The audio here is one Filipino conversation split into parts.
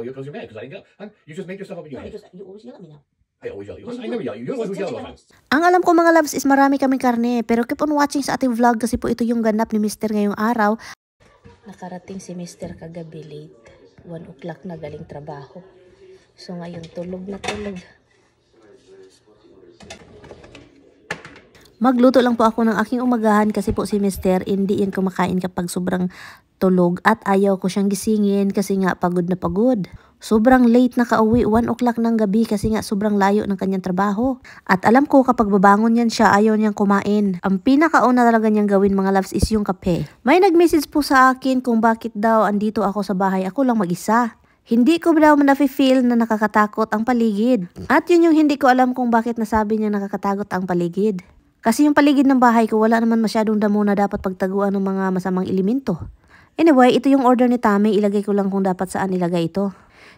you because you're mad because I didn't go. You just make yourself up in your No, head. because you always yell at me now. I always yell at you. Listen, I never yell at you. You're the one who yells all the time. Ang alam ko mga loves is marami kaming karne, pero keep on watching sa ating vlog kasi po ito yung ganap ni Mr. ngayong araw. Nakarating si Mr. kagabi late. 1 o'clock na galing trabaho. So ngayon tulog na tulog. Magluto lang po ako ng aking umagahan kasi po si Mr. hindi yan kumakain kapag sobrang tulog at ayaw ko siyang gisingin kasi nga pagod na pagod. Sobrang late na kauwi, 1 o'clock ng gabi kasi nga sobrang layo ng kanyang trabaho. At alam ko kapag babangon yan siya, ayaw niyang kumain. Ang pinakauna talaga niyang gawin mga loves is yung kape. May nag-message po sa akin kung bakit daw andito ako sa bahay, ako lang mag-isa. Hindi ko daw na-feel na nakakatakot ang paligid. At yun yung hindi ko alam kung bakit nasabi niya nakakatakot ang paligid. Kasi yung paligid ng bahay ko wala naman masyadong damo na dapat pagtaguan ng mga masamang elemento. Anyway, ito yung order ni Tami, ilagay ko lang kung dapat saan ilagay ito.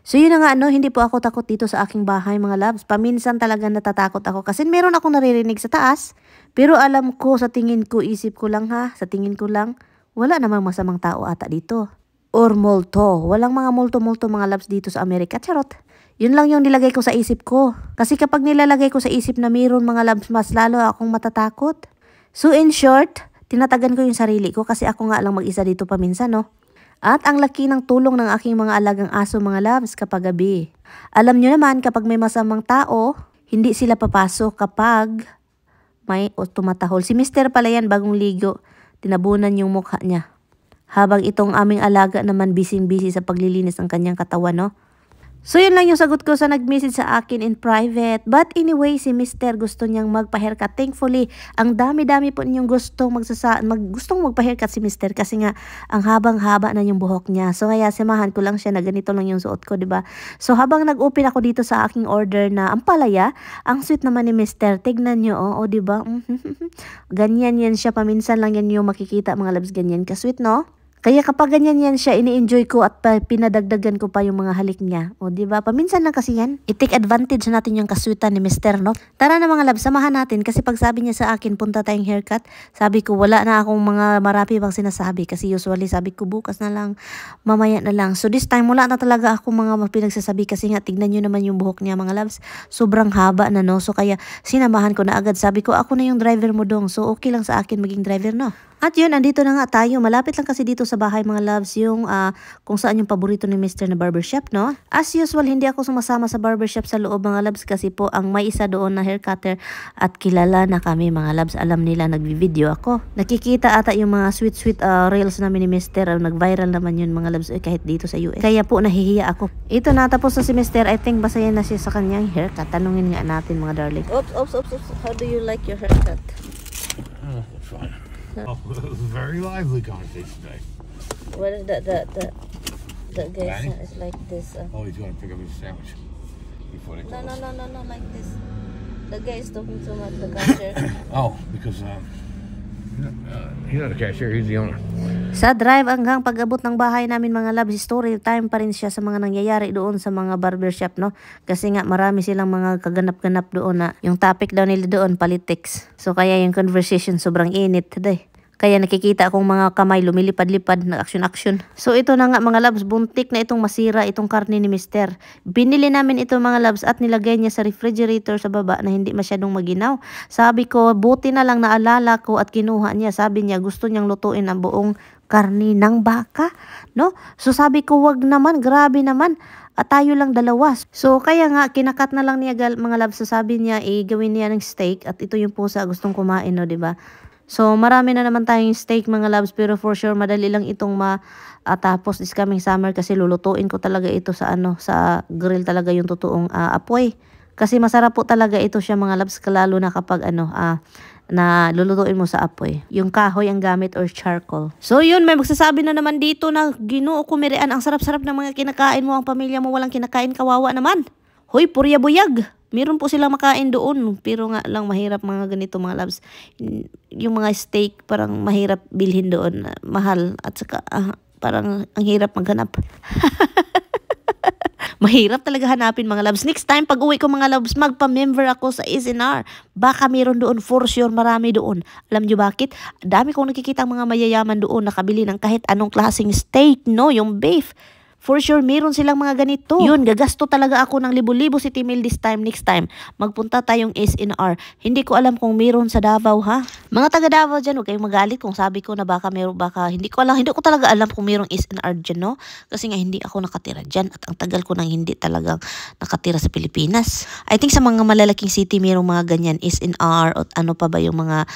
So yun na nga hindi po ako takot dito sa aking bahay mga loves. Paminsan talaga natatakot ako kasi meron akong naririnig sa taas. Pero alam ko sa tingin ko, isip ko lang sa tingin ko lang, wala namang masamang tao ata dito. Or multo, walang mga multo-multo mga loves dito sa Amerika, charot. Yun lang yung nilagay ko sa isip ko. Kasi kapag nilalagay ko sa isip na meron mga loves, mas lalo akong matatakot. So in short, tinatagan ko yung sarili ko kasi ako nga lang mag-isa dito paminsan, no? At ang laki ng tulong ng aking mga alagang aso mga loves kapag gabi. Alam nyo naman kapag may masamang tao, hindi sila papasok kapag may tumatahol. Si Mr. pala yan bagong ligo, tinabunan yung mukha niya. Habang itong aming alaga naman busy-busy sa paglilinis ng kanyang katawan, no? So yun lang yung sagot ko sa nag-message sa akin in private. But anyway, si Mr. gusto niyang magpa-haircut. Thankfully, ang dami-dami po ninyong gustong gustong magpa-haircut si Mr. kasi nga ang habang-haba na yung buhok niya. So kaya samahan ko lang siya na ganito lang yung suot ko, 'di ba? So habang nag-open ako dito sa aking order na ampalaya, ang sweet naman ni Mr. Tignan niyo, 'di ba? Ganyan yan siya, paminsan lang yan yung makikita mga loves, ganyan ka-sweet, no? Kaya kapag ganyan yan siya, ini-enjoy ko at pinadagdagan ko pa yung mga halik niya. O diba, paminsan lang kasi yan. I-take advantage natin yung kaswitan ni Mr. no? Tara na mga love, samahan natin. Kasi pag sabi niya sa akin, punta tayong haircut, sabi ko wala na akong mga marami bang sinasabi. Kasi usually sabi ko bukas na lang, mamaya na lang. So this time, wala na talaga akong mga pinagsasabi. Kasi nga, tignan nyo naman yung buhok niya mga loves. Sobrang haba na, no? So kaya sinamahan ko na agad. Sabi ko, ako na yung driver mo dong. So okay lang sa akin maging driver, no? At yun, andito na nga tayo. Malapit lang kasi dito sa bahay mga loves yung kung saan yung paborito ni Mr. na barbershop, no? As usual, hindi ako sumasama sa barbershop sa loob mga loves kasi po ang may isa doon na hair cutter at kilala na kami mga loves. Alam nila nagvi-video ako. Nakikita ata yung mga sweet reels namin ni Mr. Nag-viral naman yun mga loves kahit dito sa US. Kaya po nahihiya ako. Ito na, tapos na si Mr. I think basaya na siya sa kanyang haircut. Tanungin nga natin mga darling. Oops. How do you like your haircut? Oh, fine. Oh, very lively conversation today. What is the guy is like this? Oh, he's going to pick up his sandwich before they close. No, like this. The guy is talking to the cashier. Oh, because he's not a cashier, he's the owner. Sa drive hanggang pag-abot ng bahay namin mga loves, story time pa rin siya sa mga nangyayari doon sa mga barbershop, no? Kasi nga marami silang mga kaganap-ganap doon na yung topic daw nila doon, politics. So kaya yung conversation sobrang init today. Kaya nakikita akong mga kamay lumilipad-lipad na action-action. So ito na nga mga loves, buntik na itong masira itong karne ni Mr. Binili namin ito mga loves at nilagay niya sa refrigerator sa baba na hindi masyadong maginaw. Sabi ko, buti na lang naalala ko at kinuha niya. Sabi niya gusto niyang lutuin ang buong karne ng baka, no? So sabi ko, wag naman, grabe naman. At tayo lang dalawa. So kaya nga kinakat na lang niya mga loves. So sabi niya gawin niya ng steak at ito yung pusa gustong kumain, no, 'di ba? So, marami na naman tayong steak mga loves pero for sure madali lang itong matapos this coming summer kasi lulutuin ko talaga ito sa sa grill talaga yung totoong apoy. Kasi masarap po talaga ito siya mga loves lalo na kapag na lulutuin mo sa apoy. Yung kahoy ang gamit or charcoal. So yun, may magsasabi na naman dito na Ginoo kumirian, ang sarap-sarap ng mga kinakain mo, ang pamilya mo walang kinakain, kawawa naman. Hoy, purya buyag. Meron po silang makain doon, pero nga lang mahirap mga ganito mga loves. Yung mga steak parang mahirap bilhin doon, mahal at saka parang ang hirap maghanap. Mahirap talaga hanapin mga loves. Next time pag uwi ko mga loves, magpa-member ako sa SNR. Baka meron doon, for sure marami doon. Alam nyo bakit? Dami kong nakikita mga mayayaman doon nakabili ng kahit anong klaseng steak, no? Yung beef. For sure, meron silang mga ganito. Yun, gagasto talaga ako ng libo-libo si Timil this time, next time. Magpunta tayong SNR. Hindi ko alam kung meron sa Davao, ha? Mga taga Davao dyan, huwag kayong magalit kung sabi ko na baka meron, baka hindi ko talaga alam kung merong SNR dyan, no? Kasi nga hindi ako nakatira dyan at ang tagal ko nang hindi talagang nakatira sa Pilipinas. I think sa mga malalaking city merong mga ganyan, SNR o ano pa ba yung mga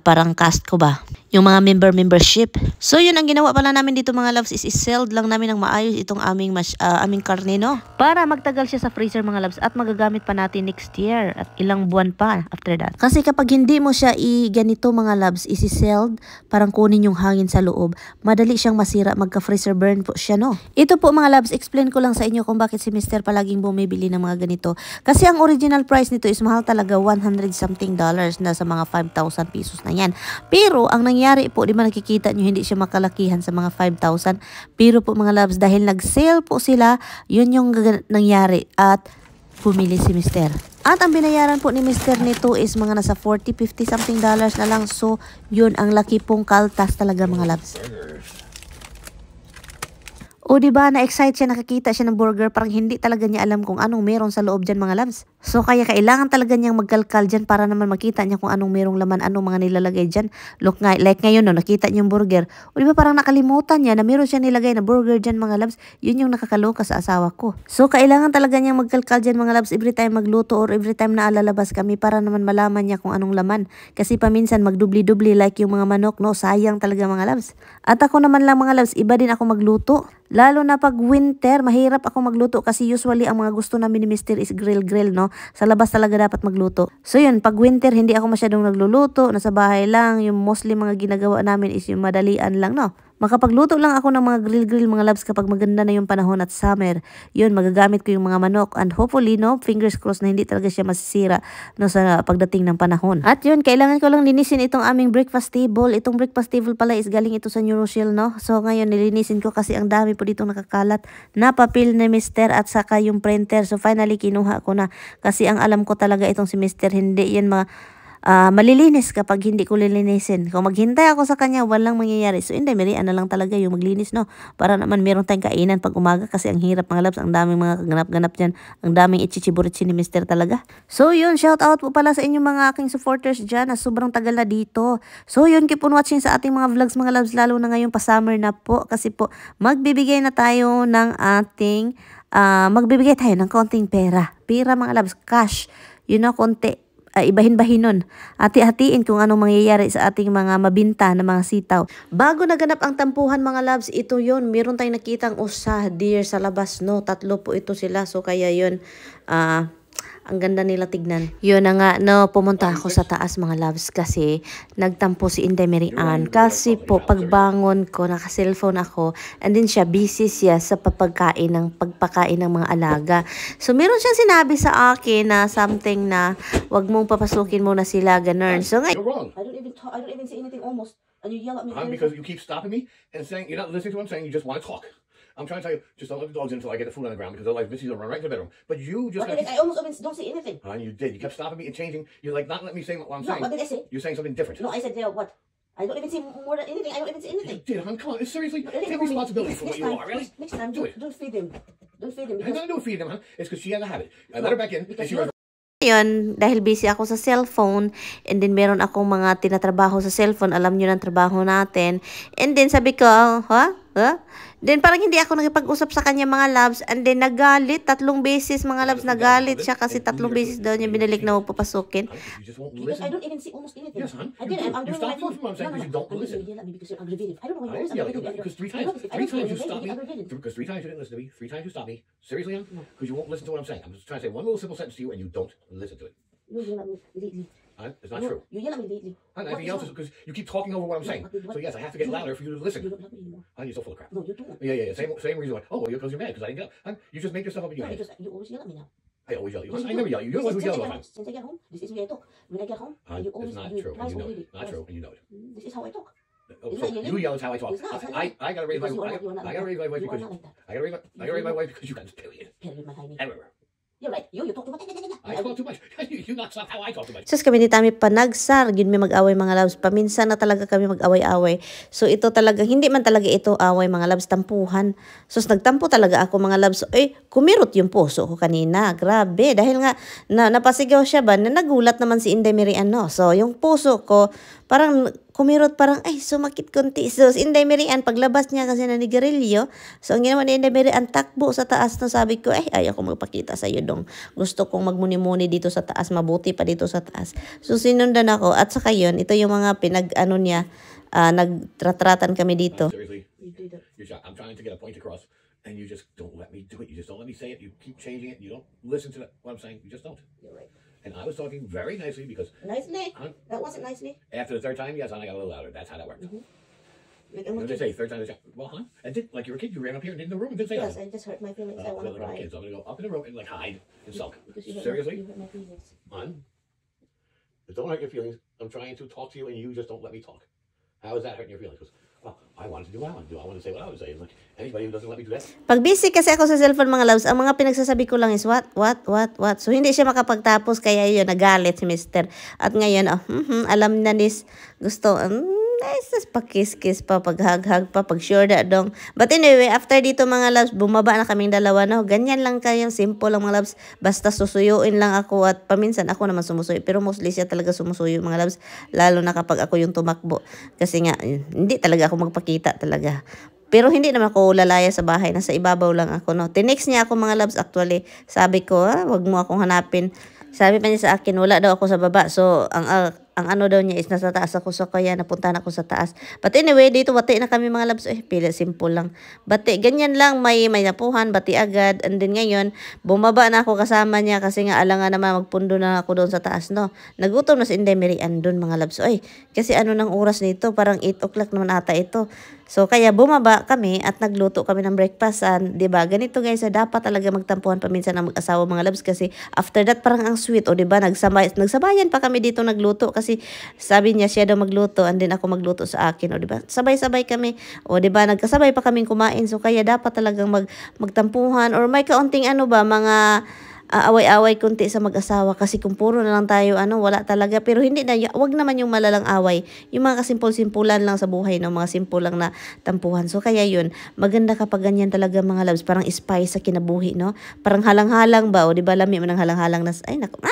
parang cast ko ba? Yung mga membership. So yun ang ginawa pala namin dito mga loves is i-seld lang namin ng maayos itong aming karne, no? Para magtagal siya sa freezer mga loves at magagamit pa natin next year at ilang buwan pa after that. Kasi kapag hindi mo siya ganito mga loves isi-seld, parang kunin yung hangin sa loob, madali siyang masira, magka-freezer burn po siya, no? Ito po mga loves, explain ko lang sa inyo kung bakit si Mr. palaging bumibili ng mga ganito. Kasi ang original price nito is mahal talaga, $100 something na sa mga 5,000 pesos na yan. Pero ang nangyari po, di ba nakikita nyo, hindi siya makalakihan sa mga 5,000. Pero po mga loves, dahil nag-sale po sila, yun yung nangyari at pumili si Mr. At ang binayaran po ni Mr. nito is mga nasa 40, 50 something dollars na lang. So, yun ang laki pong kaltas talaga mga loves. O diba, na-excite siya, nakakita siya ng burger, parang hindi talaga niya alam kung anong meron sa loob dyan mga loves. So kaya kailangan talaga niyang magkalkal dyan para naman makita niya kung anong merong laman, anong mga nilalagay dyan. Look nga, like ngayon no, nakita niya yung burger. O diba parang nakalimutan niya na meron siya nilagay na burger dyan mga loves. Yun yung nakakaloka sa asawa ko. So kailangan talaga niyang magkalkal dyan mga loves every time magluto or every time na alalabas kami para naman malaman niya kung anong laman. Kasi paminsan magdubli-dubli like yung mga manok, no, sayang talaga mga loves. At ako naman lang mga loves, iba din ako magluto. Lalo na pag winter, mahirap ako magluto kasi usually ang mga gusto namin ni Mr. is grill, no? Sa labas talaga dapat magluto. So yun, pag winter, hindi ako masyadong nagluluto. Nasa bahay lang. Yung mostly mga ginagawa namin is yung madalian lang, no? Makapagluto lang ako ng mga grill mga loves kapag maganda na yung panahon at summer. Yun, magagamit ko yung mga manok and hopefully, no, fingers crossed na hindi talaga siya masisira, no, sa pagdating ng panahon. At yun, kailangan ko lang linisin itong aming breakfast table. Itong breakfast table pala is galing ito sa New Rochelle, no? So ngayon, nilinisin ko kasi ang dami po ditong nakakalat na papel ni Mr. at saka yung printer. So finally, kinuha ko na kasi ang alam ko talaga itong si Mr. hindi yan malilinis kapag hindi ko lilinisin. Kung maghintay ako sa kanya, walang mangyayari. So, hindi, merian na lang talaga yung maglinis, no? Para naman meron tayong kainan pag umaga kasi ang hirap mga loves. Ang daming mga ganap-ganap dyan. Ang daming ichichiburitsi ni Mr. talaga. So, yun, shout out po pala sa inyo mga aking supporters dyan na sobrang tagal na dito. So, yun, keep on watching sa ating mga vlogs mga loves, lalo na ngayon pa-summer na po. Kasi po, magbibigay na tayo ng ating, magbibigay tayo ng konting pera. Pera mga loves, cash. Yun na, konti. Ibahin-bahin nun. Hati-hatiin kung anong mangyayari sa ating mga mabinta na mga sitaw. Bago naganap ang tampuhan mga loves, ito yun. Meron tayong nakitang deer sa labas, no? 3 po ito sila. So kaya yun, ang ganda nila tignan. Yun na nga, no, pumunta ako sa taas mga loves kasi nagtampo si Inday Mary Ann. Kasi po, pagbangon ko, naka-cellphone ako, and then siya, busy siya sa pagpakain ng mga alaga. So, meron siyang sinabi sa akin na something na, wag mong papasukin muna sila, ganun. So, You're wrong. I don't even say anything almost. And you yell at me. Because you keep stopping me and saying you're not listening to what I'm saying, you just want to talk. I'm trying to tell you, just don't let the dogs in until I get the food on the ground because otherwise Missy's will run right into the bedroom. But you just... What did I almost don't say anything. And you did. You kept stopping me and changing. You're like not letting me say what I'm saying. What did I say? You're saying something different. No, I said, what? I don't even say more than anything. I don't even say anything. You did, hon. Come on. Seriously, take responsibility for what you are. Really? Next time, Do it. don't feed him. Don't feed him. It has nothing to do with feeding him, hon. It's because she has a habit. I let her back in and she runs. yun, dahil busy ako sa cellphone, and then meron akong mga tinatrabaho sa cellphone, alam nyo ng trabaho natin, and then sabi ko, then parang hindi ako nakipag-usap sa kanya mga loves, and then nagalit, 3 beses mga loves, nagalit siya kasi 3 beses daw niya binalik na papasukin. You just won't Because I listen. don't even see almost anything. Yes, hon. I didn't. I'm You doing stop what I do. listening to what I'm saying because you don't listen. You yell at me because you're aggravated. I don't know why I you're didn't yell at aggravated. you because three I don't times know if you you're stopped me. aggravated. Because 3 times you didn't listen to me. 3 times you stopped me. Seriously, hon? Because you won't listen to what I'm saying. I'm just trying to say one little simple sentence to you and you don't listen to it. You yell at me lately. It's not No, true. You yell at me lately. Everything else is because you keep talking over what I'm saying. So yes, I have to get louder for you to You listen. don't love me anymore. You're so full of crap. No, you don't. Yeah. Same reason why. Oh, well, because you're mad because I didn't get up. You just make yourself up in your No, head. because you always yell at me now. I always yell at you. I never yell at you. You're the one who yells all the time. Since I get home, this is the way I talk. When I get home, you always It's not you true. And twice you know already. it. Not true. And you know it. This is how I talk. Oh, It's so not yelling. you yell is how I talk. It's not. I gotta raise my Because voice. you are not I gotta raise my voice You are because not like that. I gotta raise my voice because you got this period Period, my tiny. everywhere. You're right. You talk too much. I I talk too much. You not stop how I talk too much. Sus kami ni Tami panagsar, yun may mag-away mga loves. Paminsan na talaga kami mag-away-away. So ito talaga, hindi man talaga ito away mga loves, tampuhan. Sus nagtampo talaga ako mga loves. Kumirot yung puso ko kanina. Grabe. Dahil nga, napasigaw siya ba, na nagulat naman si Inday Miriam, no? So yung puso ko, parang kumirot, parang, sumakit konti. So, si Inday Miriam, paglabas niya kasi na nigarilyo, so, ang ginawa ni Inday Miriam, takbo sa taas, no, sabi ko, ayaw ko magpakita sa iyo dong. Gusto kong magmuni-muni dito sa taas, mabuti pa dito sa taas. So, sinundan ako, at saka yun, ito yung mga pinag-ano niya, nagtratratan kami dito. Seriously, I'm trying to get a point across, and you just don't let me do it. You just don't let me say it. You keep changing it. You don't listen to what I'm saying. You just don't. You're right. And I was talking very nicely because Nicely? That wasn't nicely. after the third time, yes, and I got a little louder. That's how that worked. Like, What did they say? Third time, they say, well, huh? And did, like you were a kid, you ran up here and in the room and didn't say yes, nothing. I just hurt my feelings. I want to Like a cry. kid, so I'm going to go up in the room and like hide and sulk. Because you Seriously? hurt my feelings. Hon? Don't hurt your feelings. I'm trying to talk to you and you just don't let me talk. How is that hurting your feelings? Because, well, I wanted to do what I wanted to do. I wanted to say what I would say. It's like, anybody who doesn't let me do that, Pag busy kasi ako sa cellphone mga loves, ang mga pinagsasabi ko lang is what. So hindi siya makapagtapos kaya yun, nagalit si Mr. At ngayon, alam na nis, gusto, nice, pakis-kiss pa, paghag-hag pa, pag-sure da dong. But anyway, after dito mga loves, bumaba na kaming dalawa, no? Ganyan lang kayang simple lang mga loves. Basta susuyuin lang ako at paminsan ako naman sumusuyo. Pero mostly siya talaga sumusuyo mga loves. Lalo na kapag ako yung tumakbo. Kasi nga, hindi talaga ako magpakita talaga. Pero hindi naman ako lalaya sa bahay. Nasa ibabaw lang ako, no? Tinext niya ako mga loves actually. Sabi ko, wag mo akong hanapin. Sabi pa niya sa akin, wala daw ako sa baba. So, ang ano daw niya is nasa taas ako. So, kaya napuntahan ako sa taas. But anyway, dito bati na kami mga loves. Pila, simple lang. Bati, ganyan lang. May napuhan, bati agad. And then ngayon, bumaba na ako kasama niya kasi nga alangan naman magpundo na ako doon sa taas, no? Nagutom na si Inday Miriam doon mga loves. Kasi ano ng oras nito? Parang 8 o'clock naman ata ito. So, kaya bumaba kami at nagluto kami ng breakfastan. Diba? Ganito guys, dapat talaga magtampuhan paminsan ng mag-asawa mga loves kasi after that parang ang sweet. O diba? Nagsabayan pa kami dito nagluto kasi sabi niya siya daw magluto and then ako magluto sa akin. O diba? Sabay-sabay kami. O diba? Nagkasabay pa kaming kumain. So, kaya dapat talagang magtampuhan or may kaunting mga away-away kunti sa mag-asawa kasi kung puro na lang tayo wala talaga, pero hindi na, wag naman yung malalang away, yung mga kasimpul-simpulan lang sa buhay, no, mga simple lang na tampuhan. So kaya yun, maganda kapag ganyan talaga mga loves, parang spice sa kinabuhi, no, parang halang-halang ba, o di ba lami man ang halang-halang na, ay naku,